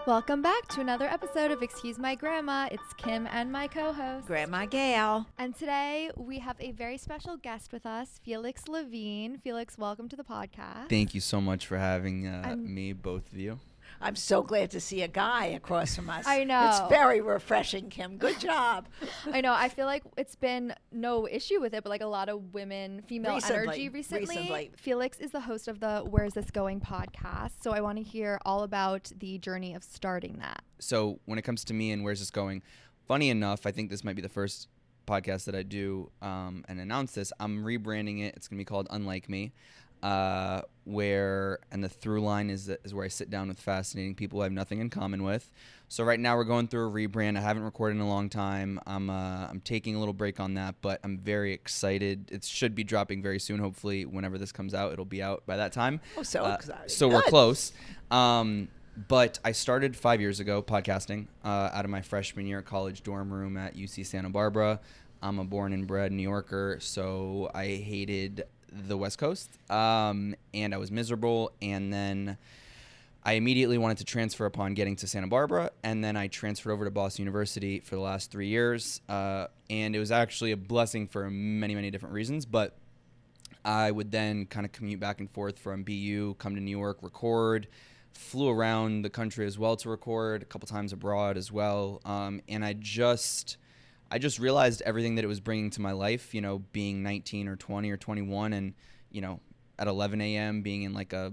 Welcome back to another episode of Excuse My Grandma. It's Kim and my co-host, Grandma Gail. And today we have a very special guest with us, Felix Levine. Felix, welcome to the podcast. Thank you so much for having me, both of you. I'm so glad to see a guy across from us. I know. It's very refreshing, Kim. Good job. I know. I feel like it's been no issue with it, but like a lot of women, female energy recently. Felix is the host of the Where's This Going podcast. So I want to hear all about the journey of starting that. So when it comes to me and Where's This Going, funny enough, I think this might be the first podcast that I do and announce this. I'm rebranding it. It's going to be called Unlike Me. And the through line is where I sit down with fascinating people I have nothing in common with. So right now we're going through a rebrand. I haven't recorded in a long time. I'm taking a little break on that, but I'm very excited. It should be dropping very soon. Hopefully, whenever this comes out, it'll be out by that time. Oh, so excited! So we're close. But I started 5 years ago podcasting out of my freshman year at college dorm room at UC Santa Barbara. I'm a born and bred New Yorker, so I hated the West Coast, and I was miserable, and then I immediately wanted to transfer upon getting to Santa Barbara, and then I transferred over to Boston University for the last 3 years, and it was actually a blessing for many, many different reasons, but I would then kind of commute back and forth from BU, come to New York, record, flew around the country as well to record, a couple times abroad as well, and I just realized everything that it was bringing to my life, being 19 or 20 or 21 and, at 11 a.m. being in like a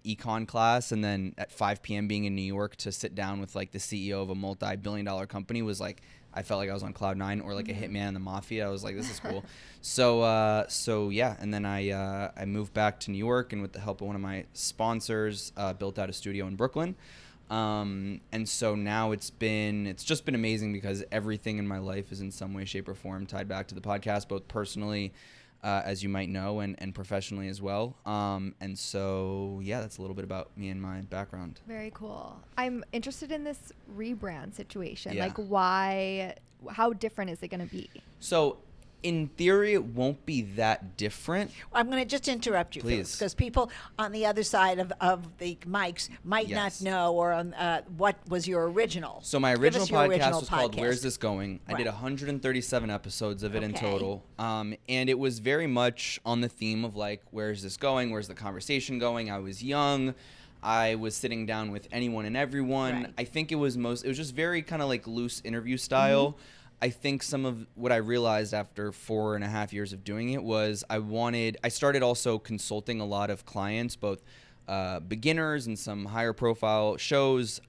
econ class and then at 5 p.m. being in New York to sit down with like the CEO of a multi-billion-dollar company was like, I felt like I was on cloud nine or like a hitman in the mafia. I was like, this is cool. So yeah. And then I moved back to New York and with the help of one of my sponsors, built out a studio in Brooklyn. And so now it's just been amazing because everything in my life is in some way, shape, or form tied back to the podcast, both personally, as you might know, and professionally as well. And so, yeah, that's a little bit about me and my background. Very cool. I'm interested in this rebrand situation. Yeah. Like how different is it going to be? So in theory, it won't be that different. I'm going to just interrupt you, please, because people on the other side of the mics might not know or what was your original. So my original podcast was called Where's This Going? Right. I did 137 episodes of it in total. And it was very much on the theme of like, where's this going? Where's the conversation going? I was young. I was sitting down with anyone and everyone. Right. I think it was just very kind of like loose interview style. Mm-hmm. I think some of what I realized after 4.5 years of doing it was I started also consulting a lot of clients, both beginners and some higher profile shows,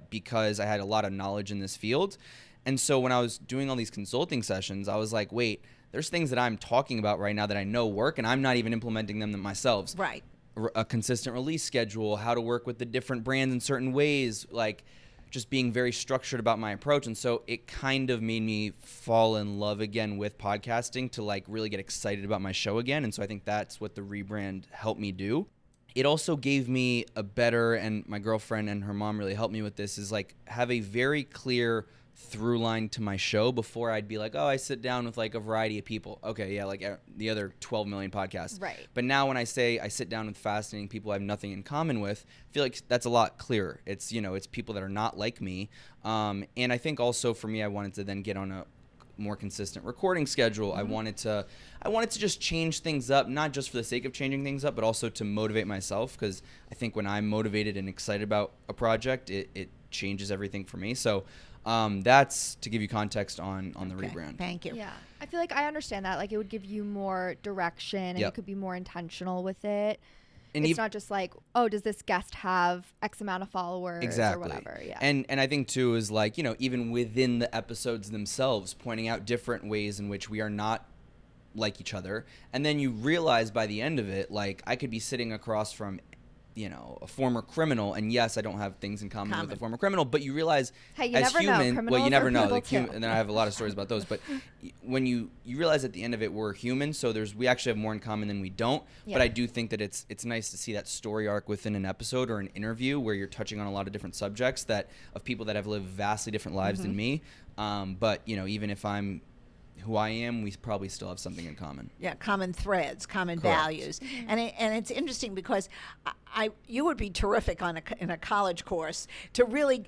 because I had a lot of knowledge in this field. And so when I was doing all these consulting sessions, I was like, wait, there's things that I'm talking about right now that I know work and I'm not even implementing them myself. Right. A consistent release schedule, how to work with the different brands in certain ways, like just being very structured about my approach. And so it kind of made me fall in love again with podcasting to like really get excited about my show again. And so I think that's what the rebrand helped me do. It also gave me a better, and my girlfriend and her mom really helped me with this, is like have a very clear through line to my show. Before I'd be like, oh, I sit down with like a variety of people. Okay, yeah, like the other 12 million podcasts. Right. But now when I say I sit down with fascinating people I have nothing in common with, I feel like that's a lot clearer. It's, it's people that are not like me. And I think also for me, I wanted to then get on a more consistent recording schedule. Mm-hmm. I wanted to just change things up, not just for the sake of changing things up, but also to motivate myself, because I think when I'm motivated and excited about a project, it changes everything for me. So that's to give you context on the rebrand. Thank you. Yeah. I feel like I understand that. Like it would give you more direction and you could be more intentional with it. And it's not just like, oh, does this guest have X amount of followers or whatever. Yeah. And I think too is like, even within the episodes themselves, pointing out different ways in which we are not like each other. And then you realize by the end of it, like I could be sitting across from a former criminal, and yes, I don't have things in common with a former criminal, but you realize as human, well, you never know. And then I have a lot of stories about those, but when you realize at the end of it, we're human, so we actually have more in common than we don't. Yeah. But I do think that it's nice to see that story arc within an episode or an interview where you're touching on a lot of different subjects of people that have lived vastly different lives than me. But even if I'm who I am, we probably still have something in common. Yeah, common threads, common Correct. values, and it's interesting because you would be terrific in a college course to really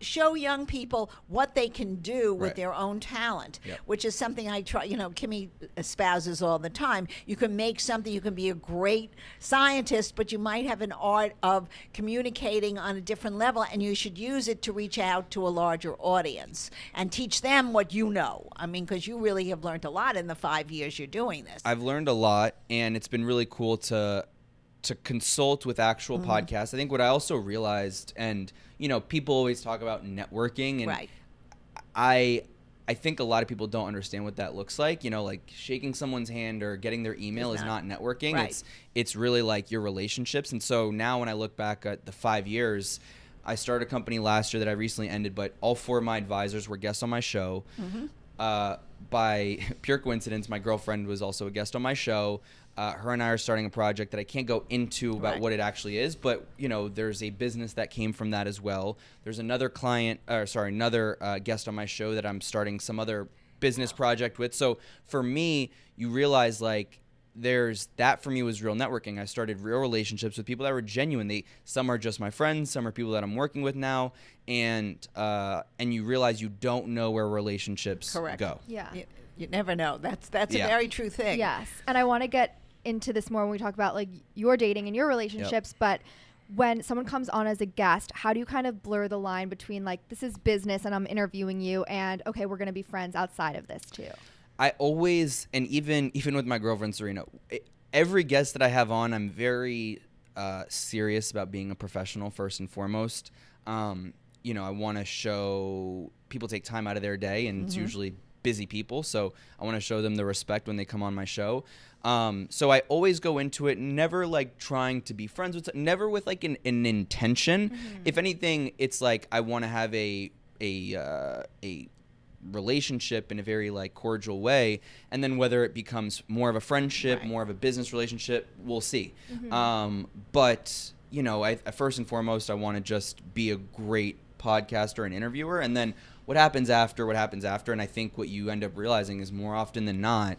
show young people what they can do with Right. their own talent, Yep. which is something I try. Kimmy espouses all the time. You can make something. You can be a great scientist, but you might have an art of communicating on a different level, and you should use it to reach out to a larger audience and teach them what you know. I mean, because you really have learned a lot in the 5 years you're doing this. I've learned a lot, and it's been really cool to consult with actual podcasts. I think what I also realized, and people always talk about networking, and Right. I think a lot of people don't understand what that looks like. Like shaking someone's hand or getting their email is not networking. Right. It's really like your relationships. And so now when I look back at the 5 years, I started a company last year that I recently ended, but all 4 of my advisors were guests on my show. By pure coincidence, my girlfriend was also a guest on my show. Her and I are starting a project that I can't go into about Right. what it actually is, but there's a business that came from that as well. There's another guest on my show that I'm starting some other business project with. So for me, you realize for me was real networking. I started real relationships with people that were genuine. Some are just my friends, some are people that I'm working with now, and you realize you don't know where relationships Correct. go. Yeah. You never know. That's Yeah. a very true thing. Yes. And I want to get into this more when we talk about like your dating and your relationships, but when someone comes on as a guest, how do you kind of blur the line between like, this is business and I'm interviewing you, and okay, we're going to be friends outside of this too? I always, and even with my girlfriend Serena, every guest that I have on, I'm very serious about being a professional first and foremost. I want to show people take time out of their day, and it's usually busy people, so I want to show them the respect when they come on my show. So I always go into it never like trying to be friends with, never with like an intention. If anything, it's like I want to have a relationship in a very like cordial way, and then whether it becomes more of a friendship, Right. more of a business relationship, we'll see. But I first and foremost, I want to just be a great podcaster and interviewer, and then what happens after. And I think what you end up realizing is more often than not,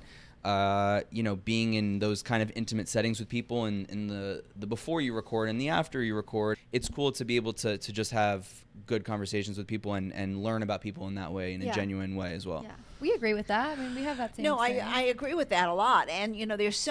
being in those kind of intimate settings with people, and in the before you record and the after you record, it's cool to be able to just have good conversations with people and learn about people in that way, in a genuine way as well. Yeah, we agree with that. I mean, we have that same. No, I agree with that a lot. And, there's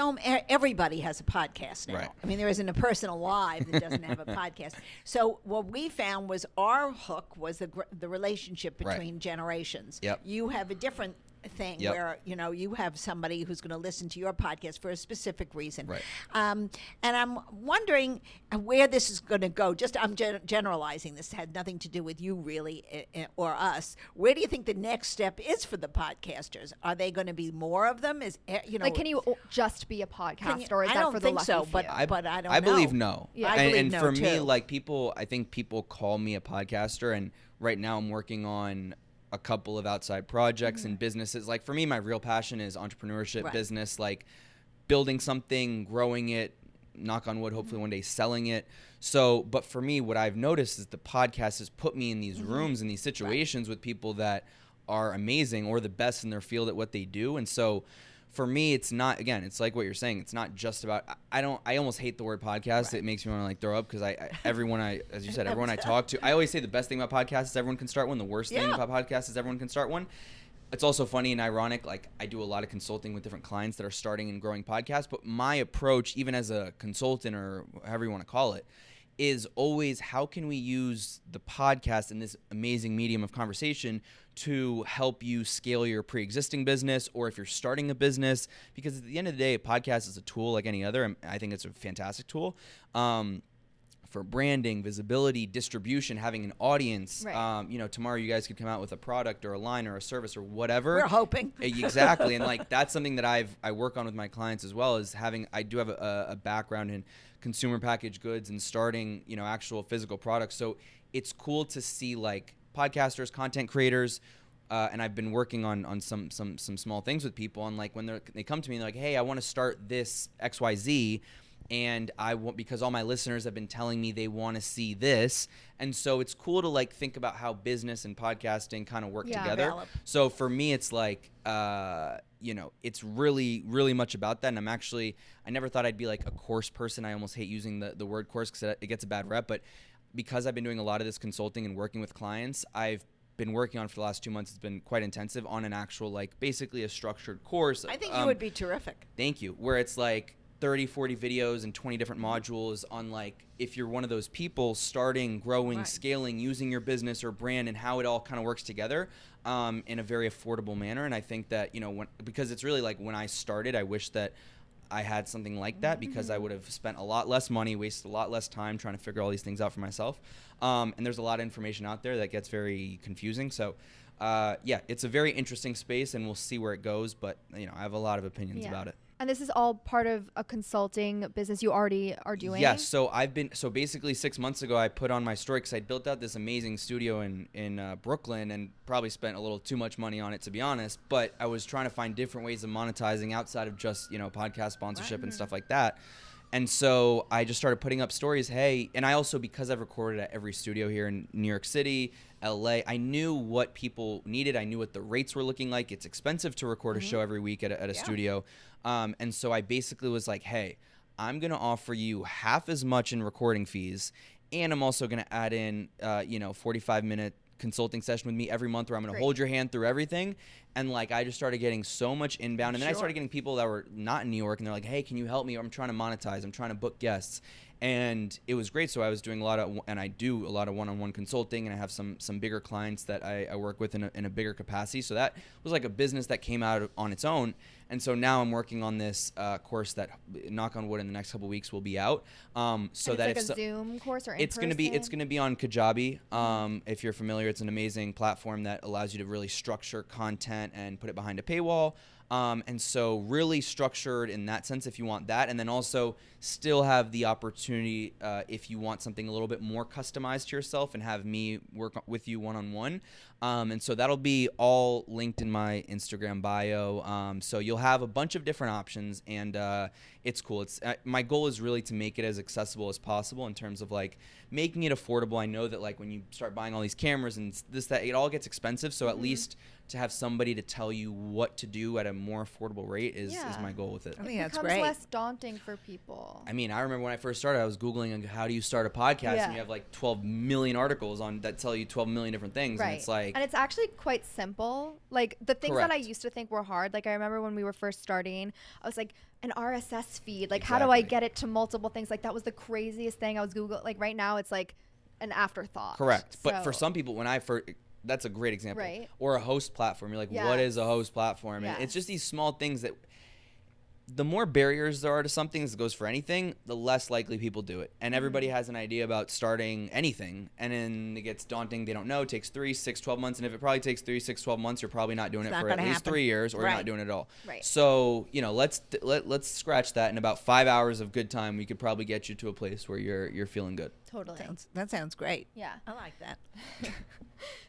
everybody has a podcast now. Right. I mean, there isn't a person alive that doesn't have a podcast. So what we found was our hook was the relationship between generations. Yep. You have a different thing where, you have somebody who's going to listen to your podcast for a specific reason. Right. And I'm wondering where this is going to go. Just I'm generalizing. This had nothing to do with you really or us. Where do you think the next step is for the podcasters? Are they going to be more of them? Like, can you just be a podcast, or is I that don't for the think lucky so, few? but I don't know. I believe no. Yeah. I And, believe and no, for me, too. like I think people call me a podcaster, and right now I'm working on a couple of outside projects and businesses. Like for me, my real passion is entrepreneurship, Right. business, like building something, growing it, knock on wood, hopefully one day selling it. So, but for me, what I've noticed is the podcast has put me in these rooms, in these situations with people that are amazing or the best in their field at what they do. And so for me, it's not, again, it's like what you're saying. It's not just about, I almost hate the word podcast. Right. It makes me want to like throw up because everyone as you said, everyone I talk to, I always say the best thing about podcasts is everyone can start one. The worst thing about podcasts is everyone can start one. It's also funny and ironic. Like I do a lot of consulting with different clients that are starting and growing podcasts, but my approach, even as a consultant or however you want to call it, is always how can we use the podcast and this amazing medium of conversation to help you scale your pre-existing business, or if you're starting a business, because at the end of the day, a podcast is a tool like any other. And I think it's a fantastic tool for branding, visibility, distribution, having an audience. Right. Tomorrow you guys could come out with a product or a line or a service or whatever. We're hoping. Exactly. And like that's something that I work on with my clients as well, is I do have a background in consumer packaged goods and starting, actual physical products. So it's cool to see like podcasters, content creators, and I've been working on some small things with people. And like when they come to me, they're like, hey, I want to start this XYZ. and I want, because all my listeners have been telling me they want to see this. And so it's cool to like think about how business and podcasting kind of work together. Develop. So for me, it's like, you know, it's really, really much about that. And I never thought I'd be like a course person. I almost hate using the word course because it gets a bad rep. But because I've been doing a lot of this consulting and working with clients, I've been working on for the last 2 months. It's been quite intensive on an actual, like, basically a structured course. I think you would be terrific. Thank you. Where it's like 30, 40 videos and 20 different modules on, like, if you're one of those people starting, growing, scaling, using your business or brand, and how it all kind of works together in a very affordable manner. And I think that, you know, because it's really like when I started, I wish that I had something like that, because I would have spent a lot less money, wasted a lot less time trying to figure all these things out for myself. And there's a lot of information out there that gets very confusing. So, yeah, it's a very interesting space, and we'll see where it goes. But, you know, I have a lot of opinions about it. And this is all part of a consulting business you already are doing? Yes. So basically 6 months ago, I put on my story because I built out this amazing studio in Brooklyn, and probably spent a little too much money on it, to be honest. But I was trying to find different ways of monetizing outside of just, you know, podcast sponsorship and stuff like that. And so I just started putting up stories. Hey, and I also, because I've recorded at every studio here in New York City, LA, I knew what people needed. I knew what the rates were looking like. It's expensive to record a show every week at a studio. And so I basically was like, hey, I'm going to offer you half as much in recording fees, and I'm also going to add in, 45-minute consulting session with me every month where I'm going to hold your hand through everything. And like, I just started getting so much inbound. And then I started getting people that were not in New York, and they're like, hey, can you help me? I'm trying to monetize. I'm trying to book guests. And it was great. So I was doing I do a lot of one-on-one consulting, and I have some bigger clients that I work with in a bigger capacity. So that was like a business that came out on its own. And so now I'm working on this course that, knock on wood, in the next couple of weeks will be out. So that it's like a Zoom course or in it's person? It's gonna be on Kajabi. If you're familiar, it's an amazing platform that allows you to really structure content and put it behind a paywall. And so really structured in that sense if you want that, and then also still have the opportunity if you want something a little bit more customized to yourself and have me work with you one-on-one. And so that'll be all linked in my Instagram bio. So you'll have a bunch of different options, and it's cool. My goal is really to make it as accessible as possible in terms of like making it affordable. I know that like when you start buying all these cameras and this, that, it all gets expensive. So at least to have somebody to tell you what to do at a more affordable rate is my goal with it. I think that's great. It becomes less daunting for people. I mean, I remember when I first started, I was Googling how do you start a podcast, and you have like 12 million articles that tell you 12 million different things. And it's like, and it's actually quite simple. Like the things that I used to think were hard. Like I remember when we were first starting, I was like, an RSS feed. Like how do I get it to multiple things? Like that was the craziest thing. I was Googling. Like right now, it's like an afterthought. Correct. But for some people, when I first, that's a great example. Right. Or a host platform. You're like, what is a host platform? And it's just these small things that, the more barriers there are to something, this goes for anything, the less likely people do it. And everybody has an idea about starting anything, and then it gets daunting. They don't know. It takes 3, 6, 12 months. And if it probably takes 3, 6, 12 months, you're probably not doing it for at least 3 years, or you're not doing it at all. Right. So, you know, let's scratch that. In about 5 hours of good time, we could probably get you to a place where you're feeling good. Totally. That sounds great. Yeah. I like that.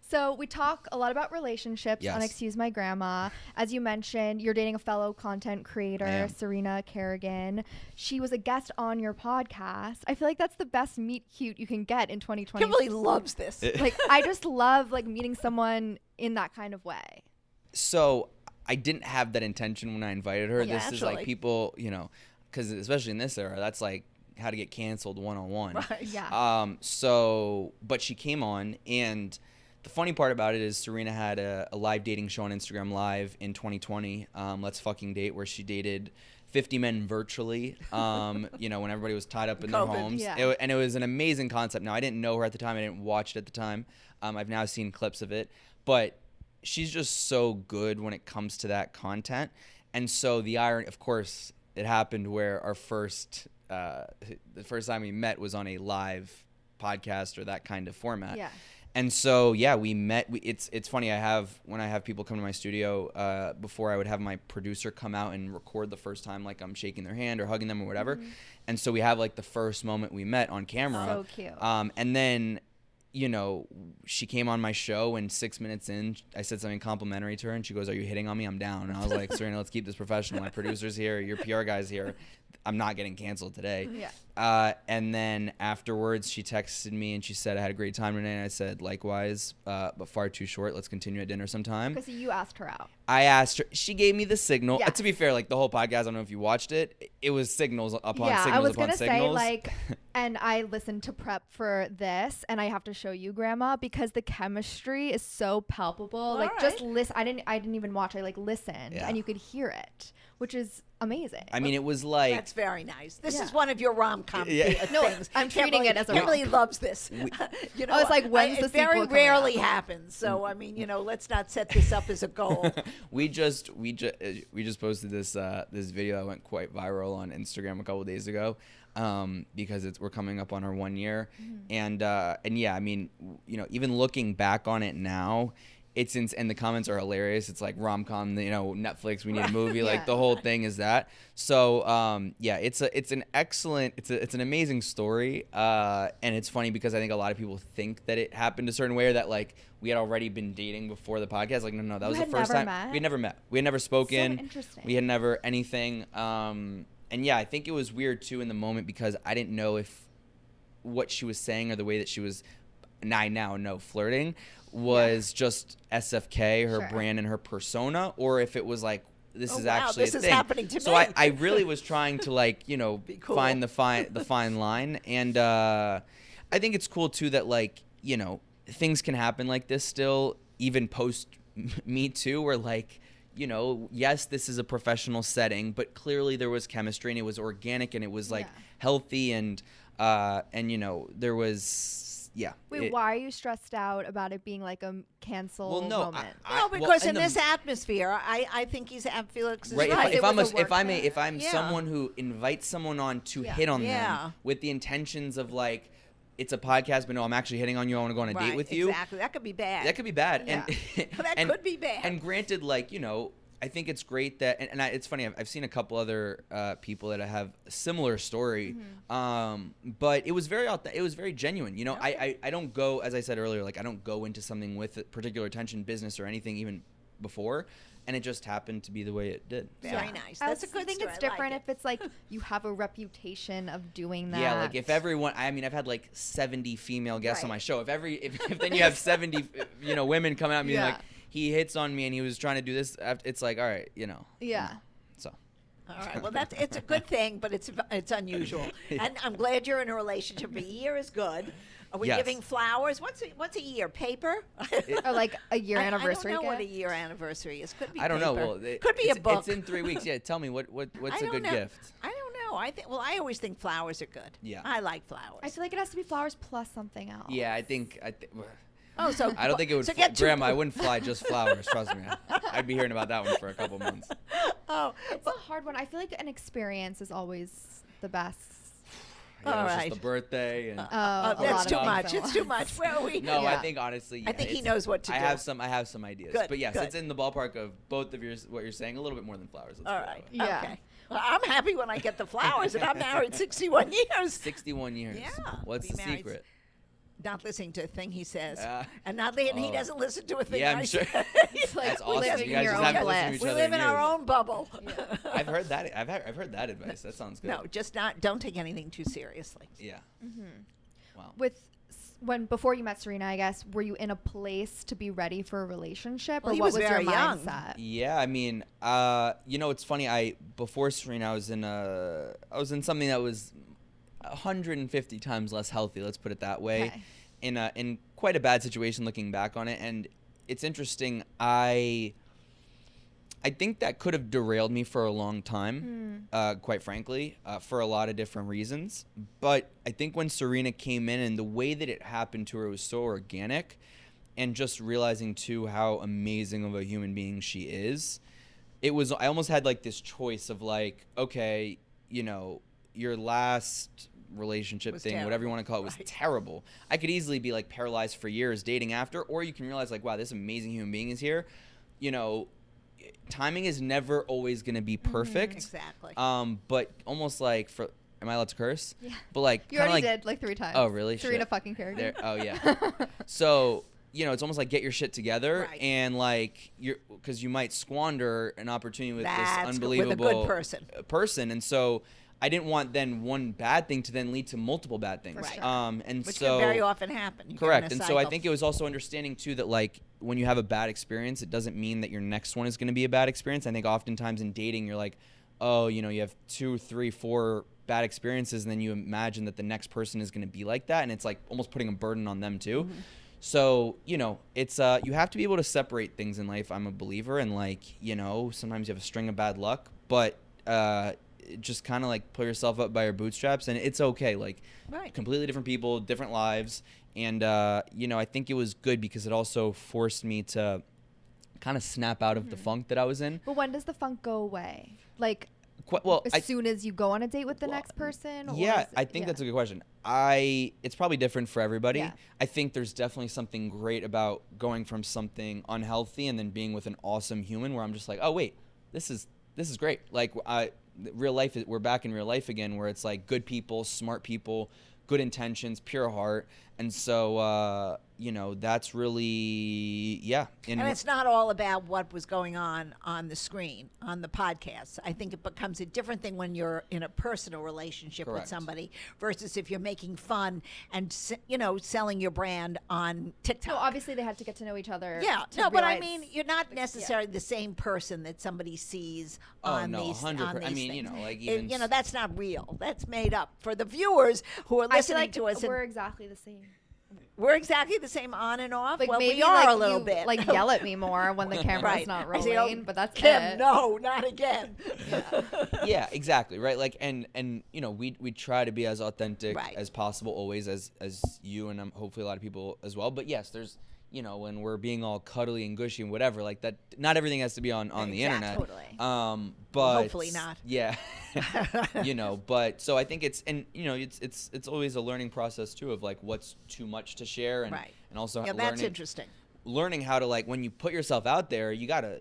So we talk a lot about relationships on Excuse My Grandma. As you mentioned, you're dating a fellow content creator, Serena Kerrigan. She was a guest on your podcast. I feel like that's the best meet cute you can get in 2020. Kimberly loves this. Like, I just love like meeting someone in that kind of way. So I didn't have that intention when I invited her. Yeah, this is like people, you know, because especially in this era, that's like how to get canceled one-on-one. Right. Yeah. But she came on, and the funny part about it is Serena had a live dating show on Instagram Live in 2020, Let's Fucking Date, where she dated 50 men virtually, you know, when everybody was tied up in their homes. Yeah. And it was an amazing concept. Now, I didn't know her at the time. I didn't watch it at the time. I've now seen clips of it. But she's just so good when it comes to that content. And so the irony, of course, it happened where our the first time we met was on a live podcast or that kind of format. Yeah. And so, we met. It's funny. When I have people come to my studio, before I would have my producer come out and record the first time, like I'm shaking their hand or hugging them or whatever. And so we have like the first moment we met on camera. So cute. And then you know, she came on my show, and 6 minutes in, I said something complimentary to her, and she goes, "Are you hitting on me? I'm down." And I was like, "Serena, let's keep this professional. My producer's here. Your PR guy's here. I'm not getting canceled today." Yeah. And then afterwards, she texted me and she said, "I had a great time today." And I said, "Likewise, but far too short. Let's continue at dinner sometime." Because you asked her out. I asked her. She gave me the signal. Yeah. To be fair, like the whole podcast, I don't know if you watched it. It was signals upon signals upon signals. Yeah, I was gonna say like, and I listened to prep for this, and I have to show you, Grandma, because the chemistry is so palpable. All like right. just listen. I didn't even watch. I like listened, Yeah. and you could hear it, which is amazing. I mean, it was like That's very nice. This Yeah. is one of your rom-com Yeah. No, things. I'm treating it as a Kimberly rom-com. loves this. You know, I was like, when's the it very sequel coming rarely out? happens. So I mean, you know, let's not set this up as a goal. we just posted this this video that went quite viral on Instagram a couple of days ago, because we're coming up on our 1 year, and yeah, I mean, you know, even looking back on it now, and the comments are hilarious. It's like rom-com, you know, Netflix, we need a movie, Yeah. like the whole thing is that. So yeah, it's an amazing story, and it's funny because I think a lot of people think that it happened a certain way, or that like we had already been dating before the podcast. Like no, that was the first time we had never met. We had never spoken. So interesting. We had never anything. And yeah, I think it was weird too in the moment because I didn't know if what she was saying or the way that she was, I now know, flirting was just SFK, her Sure. brand and her persona, or if it was like, this Oh, is wow, actually this a is thing. happening to so me. I really was trying to like, you know, Be cool. find the fine line. And I think it's cool too that like, you know, things can happen like this still, even post Me Too, where like, you know, yes, this is a professional setting, but clearly there was chemistry and it was organic and it was like Yeah. healthy and you know, there was, yeah. Wait, why are you stressed out about it being like a cancel Well, no, moment? No, because in this atmosphere, I think Felix is right. right. If I'm was a work if I'm Yeah. someone who invites someone on to Yeah. hit on Yeah. them with the intentions of like, it's a podcast, but no, I'm actually hitting on you. I want to go on a date Right, with you. Exactly. That could be bad. That could be bad. Yeah. And That and- could be bad. And granted, like, you know, I think it's great that, it's funny, I've seen a couple other people that have a similar story, but it was very genuine. You know, I don't go, as I said earlier, like I don't go into something with particular attention, business or anything even before, and it just happened to be the way it did. Very nice. That's a good I think story. it's I like different it. if it's like you have a reputation of doing that. Yeah, like if everyone, I mean, I've had like 70 female guests on Right. my show. If then you have 70, you know, women coming at me Yeah. like, he hits on me and he was trying to do this, it's like, all right, you know. Yeah. So. All right. Well, it's a good thing, but it's unusual. And I'm glad you're in a relationship. A year is good. Are we Yes. giving flowers? What's a year? Paper? Or like a year anniversary I don't know what a gift? year anniversary is. Could be. I don't know. paper. Well, Could be a book. It's in 3 weeks. Yeah, tell me what's I a don't good know. gift? I don't know. I think. Well, I always think flowers are good. Yeah. I like flowers. I feel like it has to be flowers plus something else. Yeah, I think. Oh, so I don't think it would. So get two- Grandma, I wouldn't fly just flowers. Trust me. I'd be hearing about that one for a couple months. Oh, It's a hard one. I feel like an experience is always the best. Yeah, it was All right. just the birthday and. A that's lot too of much. things. It's too much. Where are we? No, Yeah. I think honestly. Yeah, I think he it's- knows what to I do. have some ideas. Good, But yes, good. it's in the ballpark of both of what you're saying. A little bit more than flowers. Let's All put it right. that way. Yeah. Okay. Well, I'm happy when I get the flowers, and I'm married 61 years. 61 years. Yeah, What's be the married. secret? Not listening to a thing he says, Uh, and not he oh. doesn't listen to a thing Yeah, I I'm sure. say. It's like That's awesome. living You guys your just own have to listen to bliss. each We other live in our years. own bubble. I've heard that. I've heard that advice. That sounds good. No, just not. Don't take anything too seriously. Yeah. Wow. Before you met Serena, I guess, were you in a place to be ready for a relationship, Well, or he what was was your very young. mindset? Yeah, I mean, you know, it's funny. Before Serena, I was in something that was 150 times less healthy. Let's put it that way. Okay. In quite a bad situation, looking back on it, and it's interesting. I think that could have derailed me for a long time, quite frankly, for a lot of different reasons. But I think when Serena came in and the way that it happened to her was so organic, and just realizing too how amazing of a human being she is, I almost had like this choice of like, okay, you know, your last relationship Was thing, whatever you want to call it, was right. terrible. I could easily be like paralyzed for years dating after, or you can realize like, wow, this amazing human being is here. You know, timing is never always going to be perfect. Exactly. But almost like Am I allowed to curse? Yeah. But like, you already did like 3 times. Oh, really? Serena fucking Kerrigan. Oh yeah. So, you know, it's almost like get your shit together, Right. and like because you might squander an opportunity with this unbelievable with a good person. And so I didn't want then one bad thing to then lead to multiple bad things. Right. And Which so can very often happen. You correct. get in And a so I cycle. think it was also understanding too that like when you have a bad experience, it doesn't mean that your next one is going to be a bad experience. I think oftentimes in dating, you're like, oh, you know, you have 2, 3, 4 bad experiences, and then you imagine that the next person is going to be like that, and it's like almost putting a burden on them too. Mm-hmm. So, you know, it's you have to be able to separate things in life. I'm a believer, and like, you know, sometimes you have a string of bad luck, but just kind of like pull yourself up by your bootstraps, and it's okay. Like, Right. completely different people, different lives, and you know, I think it was good because it also forced me to kind of snap out of the funk that I was in. But when does the funk go away? Like, Well, as soon as you go on a date with the next person? Or yeah, is it- I think that's a good question. It's probably different for everybody. Yeah. I think there's definitely something great about going from something unhealthy and then being with an awesome human where I'm just like, oh wait, this is great. Like real life, we're back in real life again, where it's like good people, smart people, good intentions, pure heart, and so you know, that's really And it's not all about what was going on the screen, on the podcast. I think it becomes a different thing when you're in a personal relationship with Correct. somebody versus if you're making fun and, you know, selling your brand on TikTok. No, obviously they had to get to know each other. Yeah, to no, but I realize- mean, you're not necessarily the same person that somebody sees Oh, on no, these 100%. on these I mean, you things. know, like It- even you know, that's not real. That's made up for the viewers who are I feel listening like to us. And we're exactly the same. we're exactly the same on and off. Like well, maybe we are like a little you, bit. like yell at me more when the camera's Right. not I say, rolling, "Oh, but that's Kim, it. no, not again. yeah, exactly, right? Like, and you know, we try to be as authentic Right. as possible always, as you and hopefully a lot of people as well. But yes, there's, you know, when we're being all cuddly and gushy and whatever, like that, not everything has to be on the internet. Totally. But hopefully not. Yeah, you know, but so I think it's, and you know, it's always a learning process too of like what's too much to share, and Right. and also Yeah, that's interesting. learning how to, like, when you put yourself out there, you gotta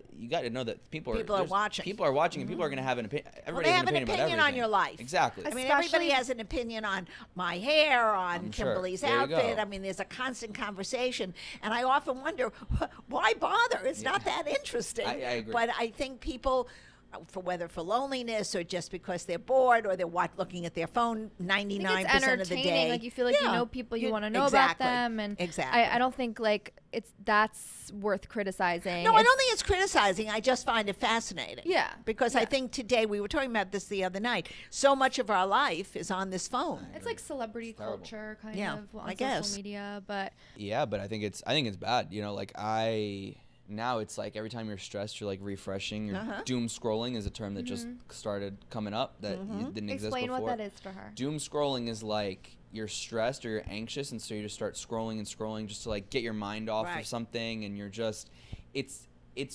know that people are People are watching. People are watching, and people are gonna have an opinion. Everybody they has have an opinion about on everything. your life. Exactly. I mean, Especially- everybody has an opinion on my hair, on I'm sure. Kimberly's There you go. outfit. I mean, there's a constant conversation, and I often wonder, why bother? It's not that interesting. I agree. But I think people, for loneliness or just because they're bored or they're looking at their phone I think 99% it's of the entertaining. day. Like you feel like you Yeah. know people, you want to know exactly. about them, and Exactly. I don't think like that's worth criticizing. No, I It's- don't think it's criticizing. I just find it fascinating. Yeah, Because I yeah. think today, we were talking about this the other night, so much of our life is on this phone. It's like celebrity terrible. culture kind Yeah, of on I social guess. media, but Yeah, but I think it's bad. You know, like now it's like every time you're stressed, you're like refreshing. You're doom scrolling is a term that just started coming up that didn't exist explain before. what that is for her. Doom scrolling is like you're stressed or you're anxious, and so you just start scrolling and scrolling just to like get your mind off Right. of something, and you're just it's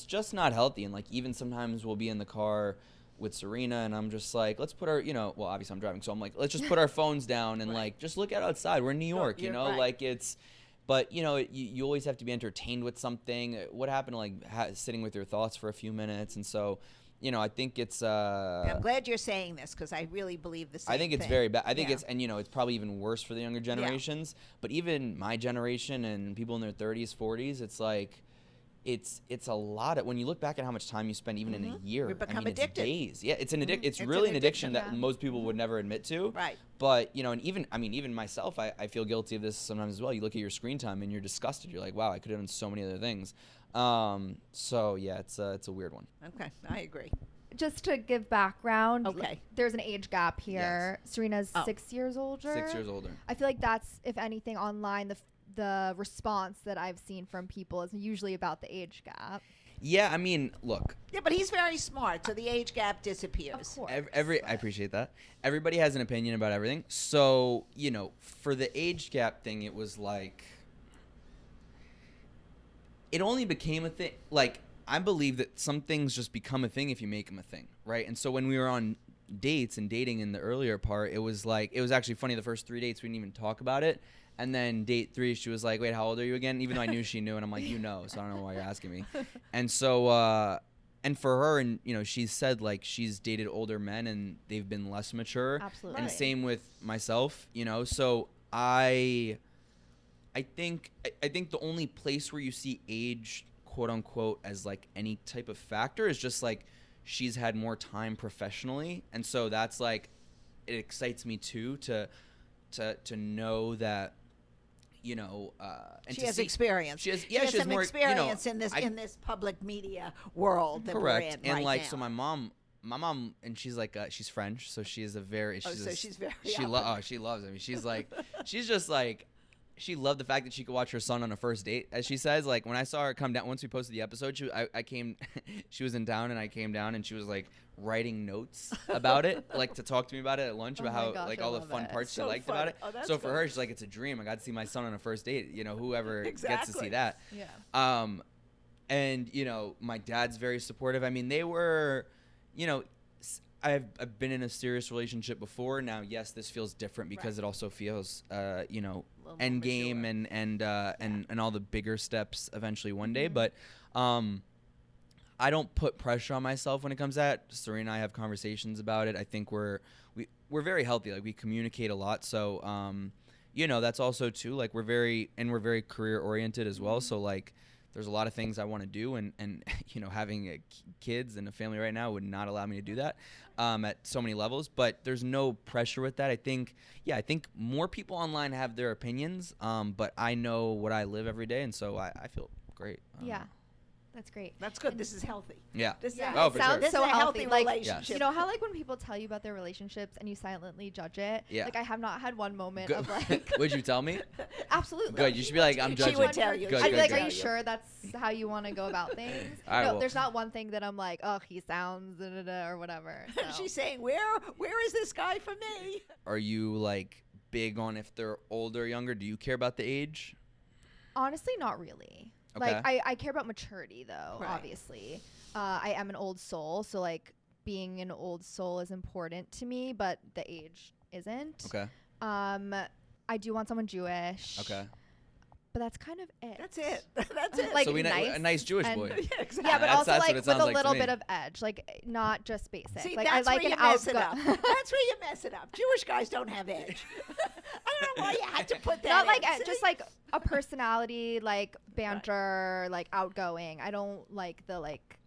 just not healthy. And like even sometimes we'll be in the car with Serena, and I'm just like, let's put our, you know, well, obviously I'm driving, so I'm like, let's just put our phones down and like just look out outside. We're in New York, you you're know, right. like it's. But, you know, you always have to be entertained with something. What happened to, like, sitting with your thoughts for a few minutes? And so, you know, I think it's... I'm glad you're saying this because I really believe the same I think it's thing. very bad. I think Yeah. it's... And, you know, it's probably even worse for the younger generations. But even my generation and people in their 30s, 40s, it's like... It's a lot of... When you look back at how much time you spend even in a year... We become I mean, addicted. It's days. Yeah, it's It's it's an really an addiction, addiction that yeah. most people would never admit to. Right. But, you know, and even myself, I feel guilty of this sometimes as well. You look at your screen time and you're disgusted. You're like, wow, I could have done so many other things. So, yeah, it's a weird one. Okay, I agree. Just to give background, Okay. there's an age gap here. Serena's Oh. 6 years older. 6 years older. I feel like that's, if anything, online, the response that I've seen from people is usually about the age gap. Yeah, I mean, look, Yeah, but he's very smart, so the age gap disappears. Of course. I appreciate that. Everybody has an opinion about everything. So, you know, for the age gap thing, it was like, it only became a thing. Like, I believe that some things just become a thing if you make them a thing, right? And so when we were on dates and dating in the earlier part, it was like, it was actually funny. The first 3 dates, we didn't even talk about it. And then date 3, she was like, wait, how old are you again? Even though I knew she knew. And I'm like, you know, so I don't know why you're asking me. And so, and for her, and she's said like she's dated older men and they've been less mature. Absolutely. And same with myself, so I think the only place where you see age, quote unquote, as like any type of factor is just like she's had more time professionally, and so that's like it excites me too to know that and she has experience. She has some more experience in this public media world that correct. we're in And right like now. so my mom, and she's like she's French, so she is a very she's very she loves it. I mean, she's like she's just like she loved the fact that she could watch her son on a first date, as she says. Like when I saw her come down, once we posted the episode, she was in town and I came down and she was like writing notes about it, like to talk to me about it at lunch about how gosh, like I all the love fun it. parts she So liked fun. about it. Oh, that's So for fun. her, she's like, it's a dream. I got to see my son on a first date. Whoever gets to Exactly. see that. Yeah. And my dad's very supportive. I mean, they were, I've been in a serious relationship before. Now, yes, this feels different because it also feels, end game and all the bigger steps eventually one day. But I don't put pressure on myself when it comes to that. Serena and I have conversations about it. I think we're very healthy. Like we communicate a lot. So, that's also too, like we're very career oriented as well. So like, there's a lot of things I want to do, and having kids and a family right now would not allow me to do that at so many levels. But there's no pressure with that. I think more people online have their opinions, but I know what I live every day, and so I feel great. Yeah. That's great. That's good. This is healthy. Yeah. This is Yeah. Oh, It for sounds sure. This so is a healthy. healthy Like, relationship. you know how like when people tell you about their relationships and you silently judge it? Yeah. Like I have not had one moment Good. of like Would you tell me? absolutely. Good. You should be like, I'm judging. She would tell you. Good, I'd be like, good. are you sure that's how you want to go about things? All right, No, well. there's not one thing that I'm like, oh, he sounds da, da, da, or whatever. So. She's saying, where is this guy for me? Are you like big on if they're older or younger? Do you care about the age? Honestly, not really. Okay. Like I care about maturity though, Right. obviously. I am an old soul, so like being an old soul is important to me, but the age isn't. Okay. I do want someone Jewish. Okay. But that's kind of it. That's it. That's it. Like so nice a nice Jewish and- boy. Yeah, exactly. Yeah, but That's- also that's what like it with sounds a like to little me. bit of edge, like not just basic. See, like that's I like where an you mess it up. outgo. That's where you mess it up. Jewish guys don't have edge. I don't know why you had to put that Not in. like See? just like a personality, like banter, like outgoing. I don't like the like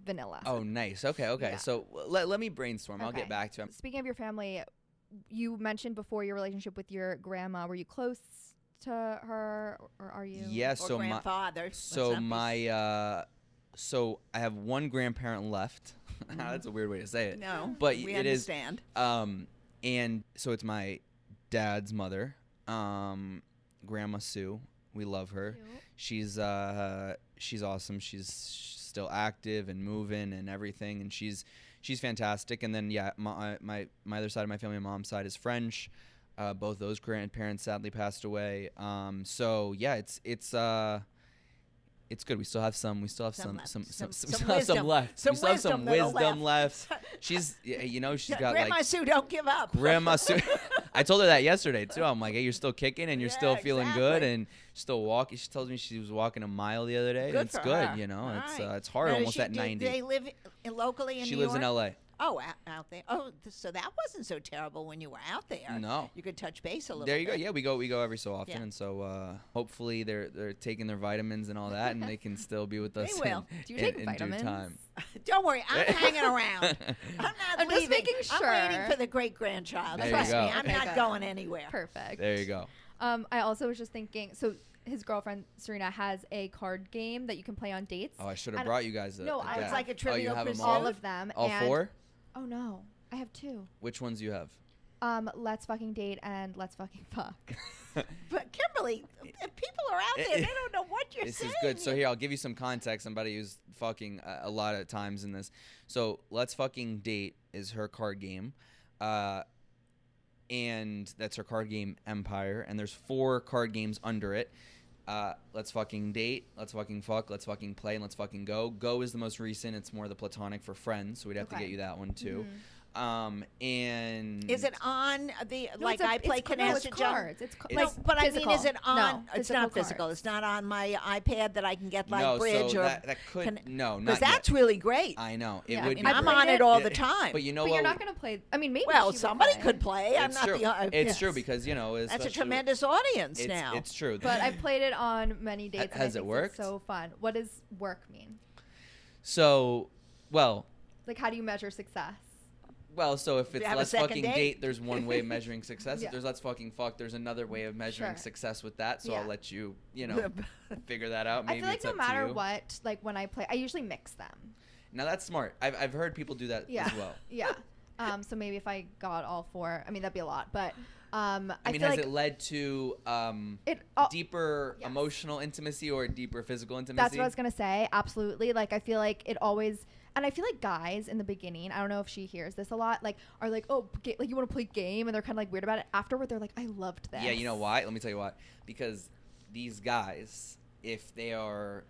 vanilla. Oh, nice. Okay. Yeah. So let me brainstorm. I'll Okay. get back to him. Speaking of your family, you mentioned before your relationship with your grandma. Were you close to her, or are you? Yeah. Or So grandfather. so I have one grandparent left. That's a weird way to say it. No, but we it is. understand. And so it's my dad's mother, Grandma Sue. We love her. Cute. She's awesome. She's still active and moving and everything, and she's fantastic. And then my other side of my family, my mom's side, is French. Both those grandparents sadly passed away. So yeah, it's good. We still have some Some left. wisdom. We still have some wisdom left. She's she's got Grandma like Sue, don't give up. Grandma Sue. I told her that yesterday too. I'm like, hey, you're still kicking and you're Yeah, still feeling good exactly. and still walking. She tells me she was walking a mile the other day. Good and it's for good, her. It's Right. it's hard Now, almost at 90. Do they live locally in She New lives York? in L.A. Oh, out there. Oh, so that wasn't so terrible when you were out there. No. You could touch base a little There you go. bit. Yeah, we go every so often, Yeah. and so hopefully they're taking their vitamins and all that, and they can still be with us. They will. Do you in take due vitamins? time. Don't worry, I'm hanging around. I'm not I'm just leaving. making I'm waiting sure. for the great-grandchild. There you Trust me, go. I'm Okay, not good. going anywhere. Perfect. There you go. I also was just thinking. So his girlfriend Serena has a card game that you can play on dates. Oh, I should have And- brought you guys. No, a I- deck. It's like a Oh, you Trivial have them Pursuit. all of them. All and, four? Oh no, I have two. Which ones do you have? Let's fucking date and let's fucking fuck. But Kimberly, if people are out there, they don't know what you're This saying. is good. So here, I'll give you some context. Somebody who's fucking a lot of times in this. So Let's Fucking Date is her card game. And that's her card game empire. And there's 4 card games under it. Let's Fucking Date, Let's Fucking Fuck, Let's Fucking Play, and Let's Fucking Go. Go is the most recent. It's more the platonic for friends. So we'd have to Okay. get you that one too. And is it on the No, like I play canasta it's jump? cards. It's No, but physical. I mean, is it on? No, it's not physical physical. cards. It's not on my iPad that I can get like no, bridge so or that could no, not because that's yet. really great. I know it Yeah. would. I mean, be I'm great. on it all the time. But you know But what? you're not going to play. I mean, maybe. Well, she would somebody play. could play. I'm It's not true. the. It's true because that's a especially- tremendous audience now. It's true. But I've played it on many dates. and I Has it think worked? It's so fun. What does work mean? So, well, Like, how do you measure success? so if it's have a let's second fucking date? date, there's one way of measuring success. Yeah. If there's let's fucking fuck, there's another way of measuring Sure. success with that. So Yeah. I'll let you, figure that out. I Maybe feel like it's no up matter to you. what, like when I play, I usually mix them. Now that's smart. I've heard people do that Yeah. as well. Yeah. So maybe if I got all four, I mean that'd be a lot. But I mean, feel has like it led to deeper yes. emotional intimacy or deeper physical intimacy? that's what I was gonna say. Absolutely. Like I feel like it always, and I feel like guys in the beginning, I don't know if she hears this a lot, like are like, oh, like you want to play game, and they're kind of like weird about it. Afterward, they're like, I loved this. Yeah, you know why? Let me tell you why. Because these guys, if they are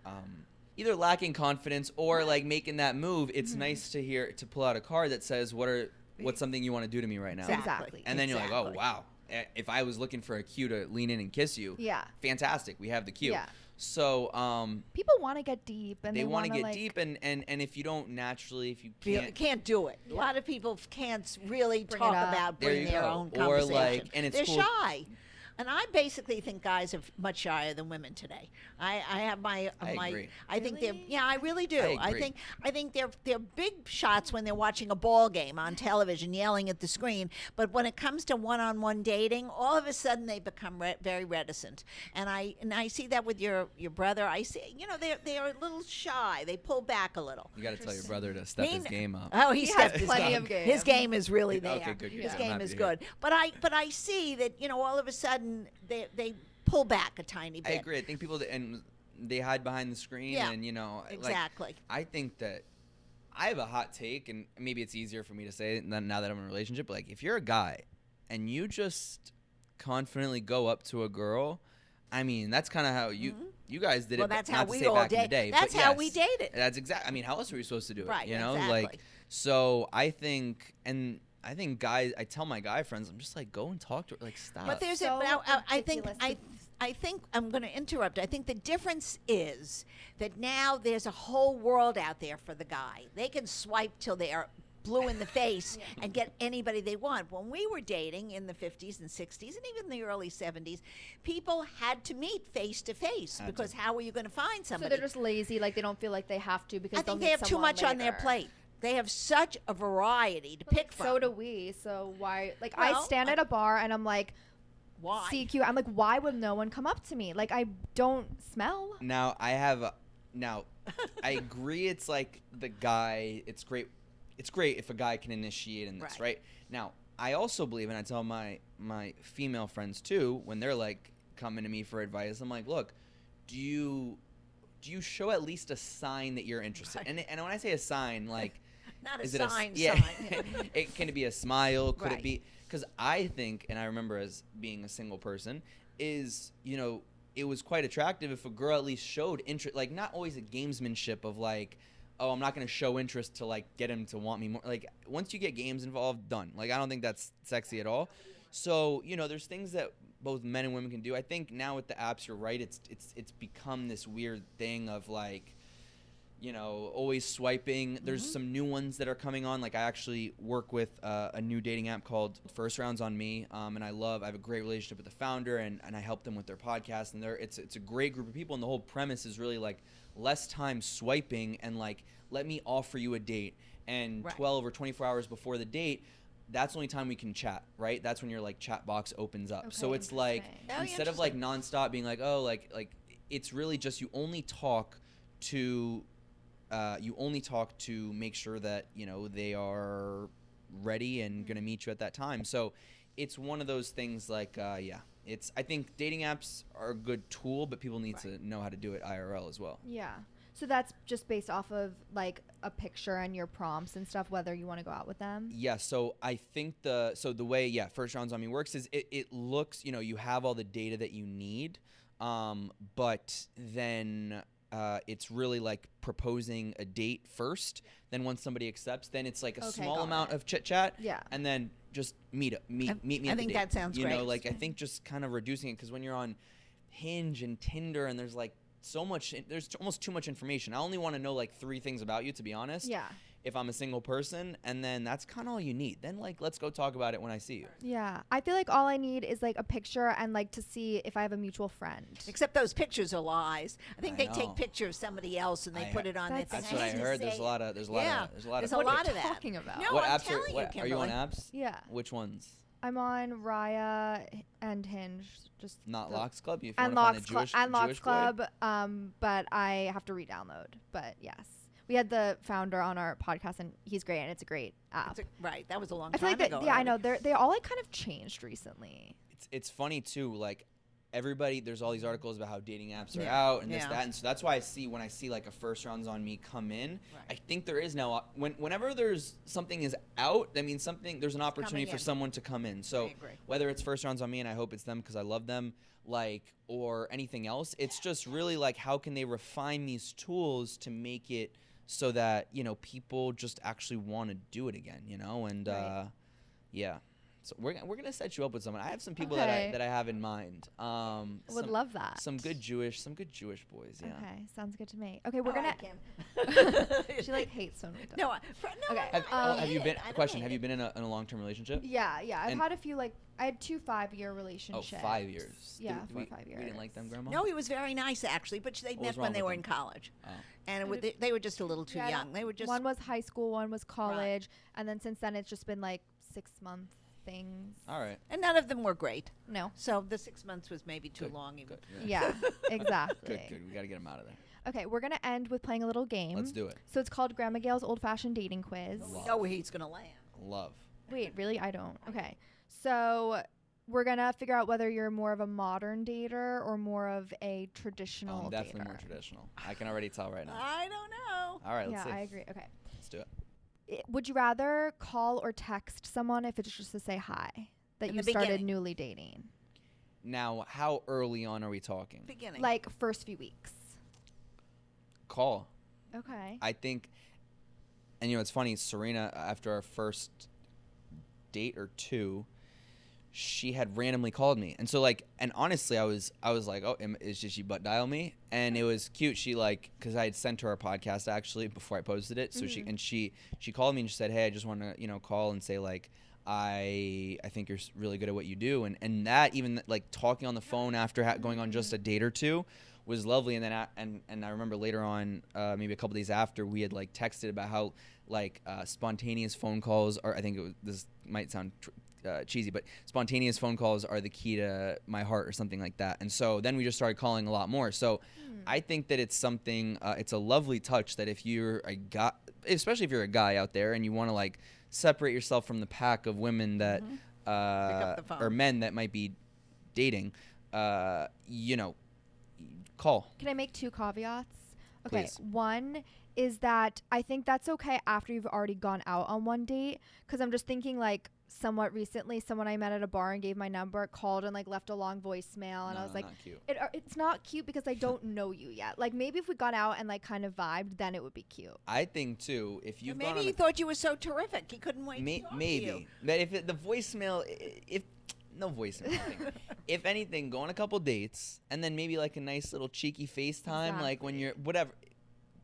either lacking confidence or like making that move, it's nice to pull out a card that says, what's something you want to do to me right now? Exactly. And then you're like, oh, wow. If I was looking for a cue to lean in and kiss you, Yeah. fantastic. We have the cue. Yeah. So people want to get deep, and they want to get like, deep, and if you don't naturally, if you can't do it. A lot of people can't really Bring talk it up. about There bringing you their go. own Or, conversation. like, and it's they're cool. shy. And I basically think guys are much shyer than women today. I have my I agree. I think Really? I really do. I agree. I think they're big shots when they're watching a ball game on television, yelling at the screen. But when it comes to one-on-one dating, all of a sudden they become very reticent. And I see that with your brother. I see they are a little shy. They pull back a little. You got to tell your brother to step his game up. Oh, he He stepped has his plenty game. of game. His game is really there. Okay, good. His I'm game happy is to hear. good. But I see that all of a sudden they pull back a tiny bit. I agree. I think people they hide behind the screen, Yeah, and exactly. Like, I think that I have a hot take, and maybe it's easier for me to say it now that I'm in a relationship. But like, if you're a guy and you just confidently go up to a girl, I mean, that's kind of how you guys did it. Well, that's but how not to we say all back in the date. day. That's but how yes, we dated. That's exactly. I mean, how else were we supposed to do it? Right, Like, exactly. so I think guys, I tell my guy friends, I'm just like, go and talk to her. Like, stop. But there's So I think ridiculous. I think I'm going to interrupt. I think the difference is that now there's a whole world out there for the guy. They can swipe till they are blue in the face and get anybody they want. When we were dating in the 50s and 60s and even the early 70s, people had to meet face to face because how were you going to find So somebody? they're just lazy, like they don't feel like they have to because I think they'll they have meet too someone much on their later. plate. They have such a variety to pick from. So do we. So why? Like Well, I stand at a bar and I'm like, Why? CQ. I'm like, why would no one come up to me? Like I don't smell. Now I agree. It's like the guy. It's great. It's great if a guy can initiate in this, right? Now I also believe, and I tell my female friends too, when they're like coming to me for advice, I'm like, look, do you show at least a sign that you're interested? Right. And when I say a sign, like, Not a is it sign. Can it be a smile? Could Right. it be? Because I think, and I remember as being a single person, is it was quite attractive if a girl at least showed interest, like not always a gamesmanship of like, oh, I'm not going to show interest to like get him to want me more. Like once you get games involved, done. Like I don't think that's sexy at all. So there's things that both men and women can do. I think now with the apps, you're right. It's become this weird thing of like, always swiping. There's some new ones that are coming on. Like I actually work with a new dating app called First Rounds on Me, and I have a great relationship with the founder, and I help them with their podcast. And it's a great group of people, and the whole premise is really like less time swiping and like let me offer you a date, and 12 or 24 hours before the date, that's the only time we can chat, right? That's when your like chat box opens up. Okay, So it's like interesting. instead of like nonstop being like, oh, like it's really just you only talk to make sure that they are ready and going to meet you at that time. So it's one of those things like I think dating apps are a good tool, but people need to know how to do it IRL as well. Yeah. So that's just based off of like a picture and your prompts and stuff, whether you want to go out with them. Yeah. So I think the way First Rounds on Me works is it looks you have all the data that you need, but then it's really like proposing a date first. Then once somebody accepts, then it's like a small amount of chit chat. Yeah. And then just meet me at the date. I think that sounds great. You know, like I think just kind of reducing it, because when you're on Hinge and Tinder and there's like so much, there's almost too much information. I only want to know like 3 things about you, to be honest. Yeah. If I'm a single person, and then that's kind of all you need. Then like, let's go talk about it when I see you. Yeah. I feel like all I need is like a picture and like to see if I have a mutual friend. Except those pictures are lies. I think they take pictures of somebody else and they put it on their thing. That's what I heard. There's a lot of there's a a lot lot of what of are you that. talking about? No, what I'm apps telling you, are you on Kimberly. apps? Yeah. Which ones? I'm on Raya and Hinge. Just Not the- Locks Club. If you and want Locks to find a Club and Locks Jewish boy? Club. But I have to re-download. But yes, we had the founder on our podcast, and he's great, and it's a great app. Right, that was a long I feel time like ago. I know they all like kind of changed recently. It's funny too. Like everybody, there's all these articles about how dating apps are out and this, that, and so that's why when I see like a first rounds on me come in, I think there is now whenever there's something is out, that means there's an opportunity for someone to come in. So whether it's first rounds on me, and I hope it's them because I love them, like, or anything else, it's just really like how can they refine these tools to make it so that, you know, people just actually want to do it again, you know, and yeah. So we're gonna set you up with someone. I have some people that I have in mind. Would love that. Some good Jewish boys. Yeah. Okay, sounds good to me. Okay, we're gonna. She like hates when we talk. No. Okay. Have you been? Question: Have you been in a long-term relationship? Yeah. I've had a few I had 2 5-year relationships. Oh, 5 years. Yeah, 4 or 5 years. We didn't like them, Grandma? No, he was very nice actually, but they met when they were in college, and they were just a little too young. They were just one was high school, one was college, and then since then it's just been like 6-month things. All right. And none of them were great. No. So the 6 months was maybe too long. Even. Good. Yeah, exactly. Good. We got to get them out of there. Okay, we're going to end with playing a little game. Let's do it. So it's called Grandma Gail's Old-Fashioned Dating Quiz. We know where he's going to land. Love. Wait, really? I don't. Okay. So we're going to figure out whether you're more of a modern dater or more of a traditional I'm definitely dater. more traditional. I can already tell right now. I don't know. All right, let's see. Yeah, I agree. Okay. Let's do it. Would you rather call or text someone if it's just to say hi that In you the started beginning. newly dating? Now, how early on are we talking? Beginning. Like first few weeks. Call. Okay. I think, and you know, it's funny, Serena, after our first date or 2, she had randomly called me. And so like, and honestly, I was like, oh, is she butt dial me? And it was cute. She like, cause I had sent her a podcast actually before I posted it. So she called me and she said, hey, I just want to, you know, call and say like, I think you're really good at what you do. And that even like talking on the phone after going on just a date or 2 was lovely. And then and I remember later on, maybe a couple days after, we had like texted about how like spontaneous phone calls are, I think this might sound cheesy, but spontaneous phone calls are the key to my heart or something like that. And so then we just started calling a lot more. So I think that it's something, it's a lovely touch that if you're a guy, especially if you're a guy out there and you want to like separate yourself from the pack of women that, or men that might be dating, you know, call. Can I make 2 caveats? Okay. Please. One is that I think that's okay after you've already gone out on one date. Because I'm just thinking like somewhat recently, someone I met at a bar and gave my number, called and like left a long voicemail. And I was like, not cute. It's not cute because I don't know you yet. Like maybe if we got out and like kind of vibed, then it would be cute. I think too, if you've maybe he thought you were so terrific, he couldn't wait to talk to you. That if the voicemail, no voicemail thing. If anything, go on a couple dates and then maybe like a nice little cheeky FaceTime, like when you're whatever.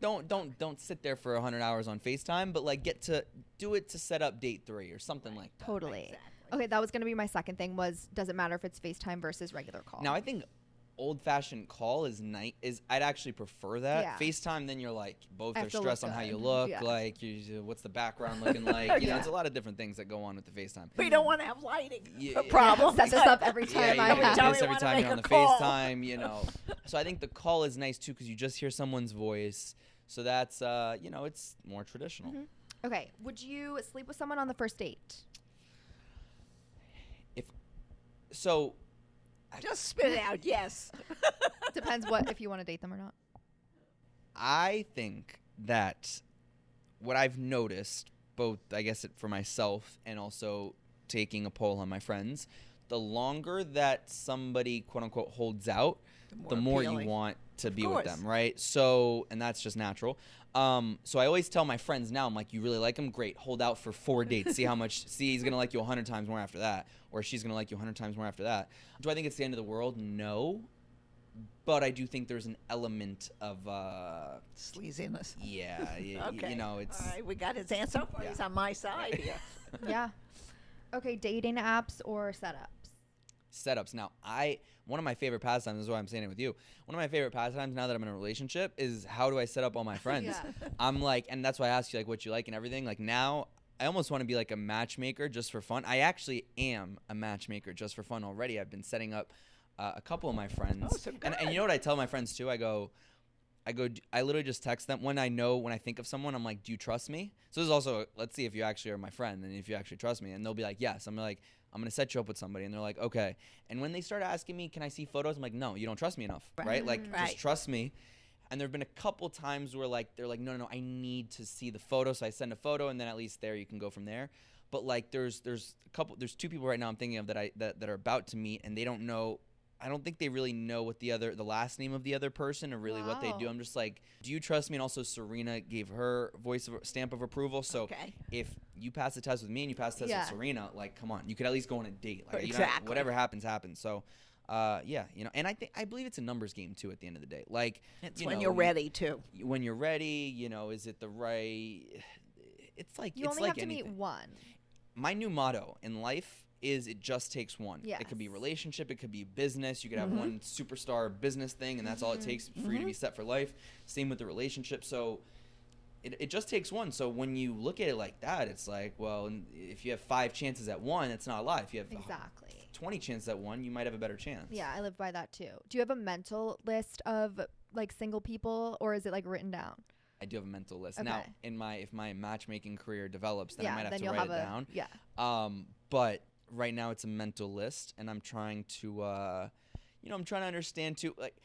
Don't sit there for 100 hours on FaceTime, but like get to do it to set up date 3 or something like that. Totally. Exactly. Okay, that was going to be my second thing was, does it matter if it's FaceTime versus regular call? Now I think old-fashioned call is I'd actually prefer that. Yeah. FaceTime, then you're like both I are have to stressed look on how good. you look, Yeah. like what's the background looking like. You know, it's a lot of different things that go on with the FaceTime. But you don't want to have lighting Yeah. problems. Set this up every time Yeah, I you do have. this every time you're on the FaceTime, you know. So I think the call is nice too because you just hear someone's voice. So that's, you know, it's more traditional. Mm-hmm. Okay. Would you sleep with someone on the first date? Just spit it out, yes. Depends if you want to date them or not. I think that what I've noticed, both I guess for myself and also taking a poll on my friends, the longer that somebody quote unquote holds out, the more you want to be with them, right? So, and that's just natural. So I always tell my friends now, I'm like, you really like him? Great. Hold out for 4 dates. See he's going to like you 100 times more after that. Or she's going to like you 100 times more after that. Do I think it's the end of the world? No. But I do think there's an element of sleaziness. Yeah. Okay. You know, it's... All right, we got his answer. Yeah. He's on my side here. Yeah. Okay, dating apps or setups? Now, one of my favorite pastimes, this is why I'm saying it with you. One of my favorite pastimes now that I'm in a relationship is how do I set up all my friends? Yeah. I'm like, and that's why I ask you like what you like and everything. Like now, I almost want to be like a matchmaker just for fun. I actually am a matchmaker just for fun already. I've been setting up a couple of my friends. Oh, so good. And you know what I tell my friends too? I literally just text them when I think of someone, I'm like, do you trust me? So this is also, let's see if you actually are my friend and if you actually trust me. And they'll be like, yes. I'm like, I'm going to set you up with somebody. And they're like, okay. And when they start asking me, can I see photos? I'm like, no, you don't trust me enough, right? Like, just trust me. And there have been a couple times where like, they're like, no, I need to see the photo. So I send a photo and then at least there you can go from there. But like, there's 2 people right now I'm thinking of that are about to meet and they don't know. I don't think they really know what the last name of the other person or really what they do. I'm just like, do you trust me? And also Serena gave her stamp of approval. So if you pass the test with me and you pass the test with Serena, like, come on, you could at least go on a date. Like, exactly. Whatever happens. So, and I believe it's a numbers game too at the end of the day. Like, it's when you're ready too. When you're ready, is it the right, it's like, you only have to meet one. My new motto in life is it just takes one. Yes. It could be relationship, it could be business. You could have one superstar business thing and that's all it takes for you to be set for life. Same with the relationship. So it just takes one. So when you look at it like that, it's like, well, if you have 5 chances at one, it's not a lot. If you have 20 chances at one, you might have a better chance. Yeah, I live by that too. Do you have a mental list of like single people or is it like written down? I do have a mental list. Okay. Now, if my matchmaking career develops, then I might have to you'll write have it down. Yeah. But right now it's a mental list and I'm trying to I'm trying to understand too. Like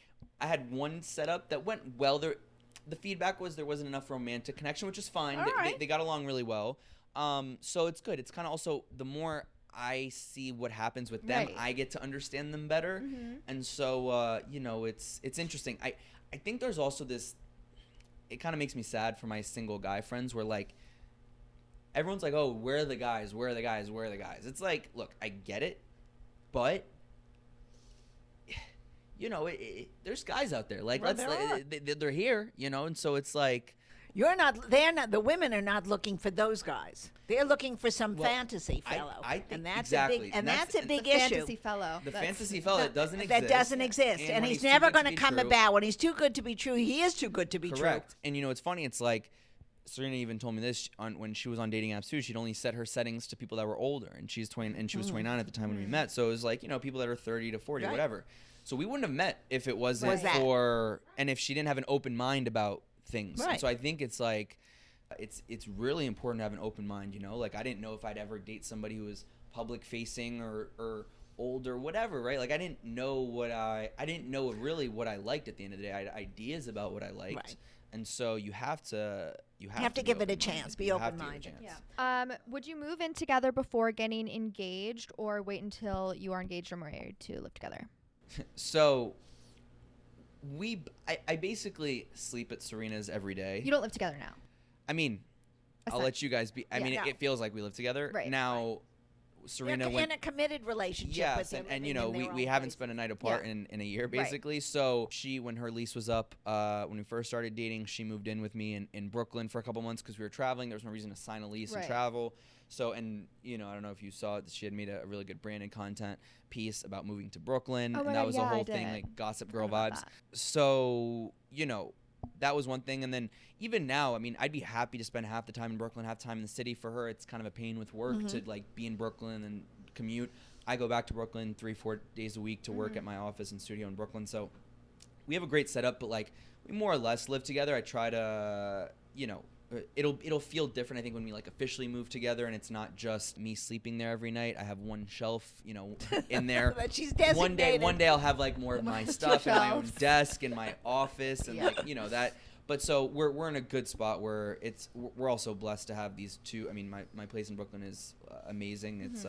I had one setup that went well. The feedback was there wasn't enough romantic connection, which is fine. They got along really well. So it's good. It's kind of also the more I see what happens with them, I get to understand them better. And so it's interesting. I think there's also this, it kind of makes me sad for my single guy friends where like everyone's like, oh, where are the guys? Where are the guys? Where are the guys? It's like, look, I get it, but there's guys out there. Like, they're here, and so it's like, the women are not looking for those guys. They're looking for some fantasy fellow. I think and that's exactly. That's a big issue. Fantasy fellow. The fantasy fellow that doesn't exist. That doesn't exist. And he's never going to come about. When he's too good to be true, he is too good to be true. Correct. And it's funny. It's like, Serena even told me this when she was on dating apps too. She'd only set her settings to people that were older, and she was 29 at the time when we met. So it was like people that are 30 to 40, whatever. So we wouldn't have met if it wasn't for, and if she didn't have an open mind about things. Right. And so I think it's like, it's really important to have an open mind. Like I didn't know if I'd ever date somebody who was public facing or old or whatever, right? Like I didn't know really what I liked at the end of the day. I had ideas about what I liked. Right. And so you have to give it a chance. Be open-minded. Yeah. Would you move in together before getting engaged, or wait until you are engaged or married to live together? So, I basically sleep at Serena's every day. You don't live together now. I mean, I'll let you guys be. It feels like we live together now. Right. Serena in a committed relationship. Yes, and we haven't spent a night apart in a year basically. Right. So when her lease was up, when we first started dating, she moved in with me in Brooklyn for a couple months because we were traveling. There was no reason to sign a lease and travel. So I don't know if you saw it, she had made a really good branded content piece about moving to Brooklyn, and that was a whole thing, like Gossip Girl vibes. So that was one thing. And then even now, I mean, I'd be happy to spend half the time in Brooklyn, half the time in the city. For her, it's kind of a pain with work to like be in Brooklyn and commute. I go back to Brooklyn 3-4 days a week to work at my office and studio in Brooklyn. So we have a great setup, but like we more or less live together. I try to, it'll feel different, I think, when we like officially move together and it's not just me sleeping there every night. I have one shelf, in there. That she's designated. One day I'll have like more of my stuff in my own desk in my office and like, that. But so we're in a good spot where we're also blessed to have these two. I mean, my place in Brooklyn is amazing. It's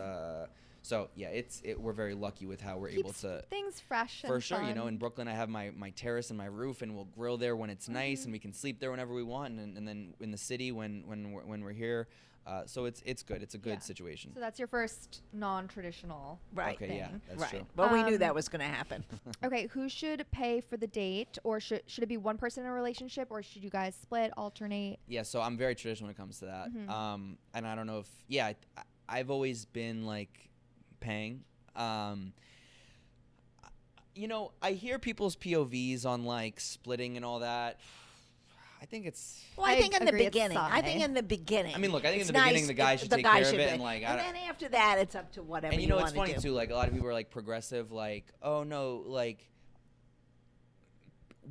So yeah, we're very lucky with how we're able to things fresh for and sure. fun. You know, in Brooklyn, I have my terrace and my roof, and we'll grill there when it's nice, and we can sleep there whenever we want, and then in the city when we're here. So it's good. It's a good situation. So that's your first non-traditional right okay, thing. yeah, that's right. true. Well, we knew that was going to happen. Okay, who should pay for the date, or should it be one person in a relationship, or should you guys split, alternate? Yeah, so I'm very traditional when it comes to that. And I don't know if I've always been like paying. You know, I hear people's POVs on like splitting and all that. I think it's. Well, I think in the beginning. I think in the beginning. I mean, look, I think in the beginning the guy should take care of it, and like. And then after that, it's up to whatever. And you know, it's funny too. Like a lot of people are like progressive, like, oh no, like.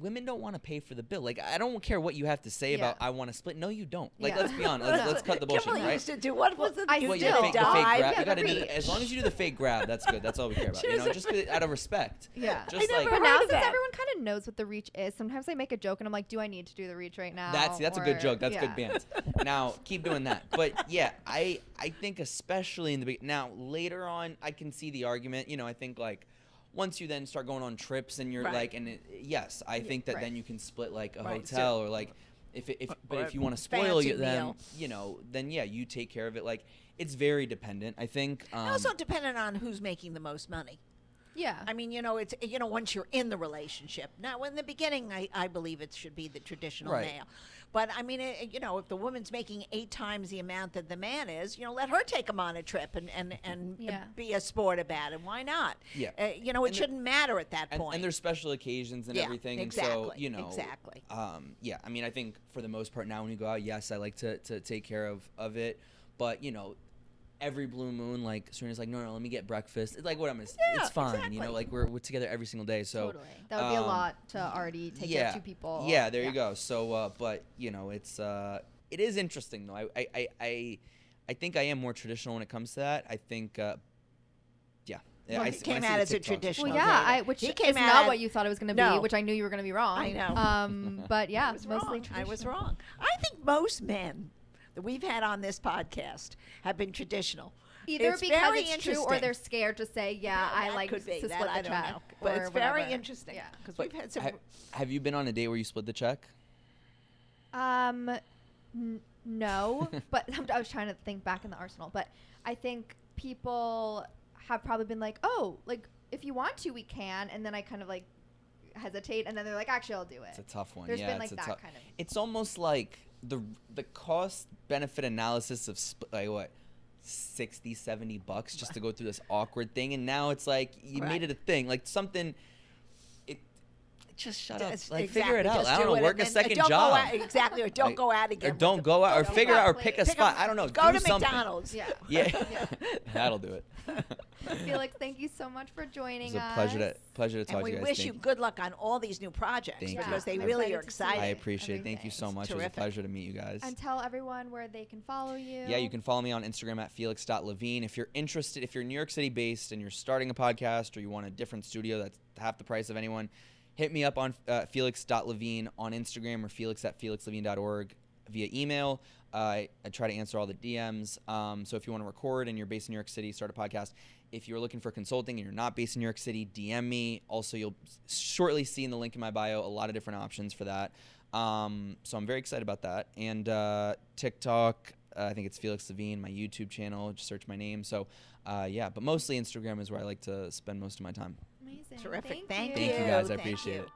Women don't want to pay for the bill. Like, I don't care what you have to say about I want to split. No, you don't. Like, let's be honest. Let's cut the bullshit, Kimberly right? used to do what was the I you still did the fake grab. You the gotta do as long as you do the fake grab, that's good. That's all we care about. You know, just out of respect. Yeah. Just I never But heard now of since that. everyone kind of knows what the reach is, sometimes I make a joke and I'm like, do I need to do the reach right now? That's a good joke. That's good yeah. bands. Now keep doing that. But yeah, I think especially in the now later on, I can see the argument. You know, I think like. Once you then start going on trips and you're like, and yes, I think that then you can split like a hotel or like, but if you want to spoil them, you know, then yeah, you take care of it. Like it's very dependent. I think. Also dependent on who's making the most money. Yeah. I mean, you know, it's once you're in the relationship. Now, in the beginning, I believe it should be the traditional male. But I mean, if the woman's making 8 times the amount that the man is, let her take him on a trip and be a sport about it. Why not? Yeah. It shouldn't matter at that point. And there's special occasions and everything. Exactly. And so, Exactly. Yeah. I mean, I think for the most part now when you go out, yes, I like to take care of it. But, every blue moon, like Serena's like, no, let me get breakfast. It's like what it's fine, exactly. Like we're together every single day. So totally, that would be a lot to already take care of 2 people. Yeah, there you go. So, but it's it is interesting though. I think I am more traditional when it comes to that. I think, yeah. Well, he came out as a traditional. Well, yeah, which is not what you thought it was going to be, which I knew you were going to be wrong. I know. But yeah, mostly traditional. I was wrong. I think most men that we've had on this podcast have been traditional. Either because it's true or they're scared to say, I like to split the check. Know. But it's very interesting. Yeah. Because we've had some. Have you been on a date where you split the check? No, but I was trying to think back in the arsenal. But I think people have probably been like, oh, like if you want to, we can. And then I kind of like hesitate. And then they're like, actually, I'll do it. It's a tough one. There's been like that kind of. It's almost like the cost benefit analysis of like what $60, $70 just to go through this awkward thing, and now it's like you made it a thing, like something. Just shut up, like figure it out. Just I don't know, work a second job. Exactly, or don't go out again. Or don't go out, or figure out, or pick a spot. I don't know. Go do to something. McDonald's. Yeah. That'll do it. Felix, thank you so much for joining us. It was a pleasure to talk to you guys. And we wish you good luck on all these new projects because they really are exciting. I appreciate it. Thank you so much. It was a pleasure to meet you guys. And tell everyone where they can follow you. Yeah, you can follow me on Instagram at felix.levine. If you're interested, if you're New York City based and you're starting a podcast or you want a different studio that's half the price of anyone, hit me up on felix.levine on Instagram or felix@felixlevine.org via email. I try to answer all the DMs. So if you want to record and you're based in New York City, start a podcast. If you're looking for consulting and you're not based in New York City, DM me. Also, you'll shortly see in the link in my bio a lot of different options for that. So I'm very excited about that. And TikTok, I think it's Felix Levine, my YouTube channel. Just search my name. So but mostly Instagram is where I like to spend most of my time. Amazing. Terrific. Thank you. Thank you guys. I appreciate it.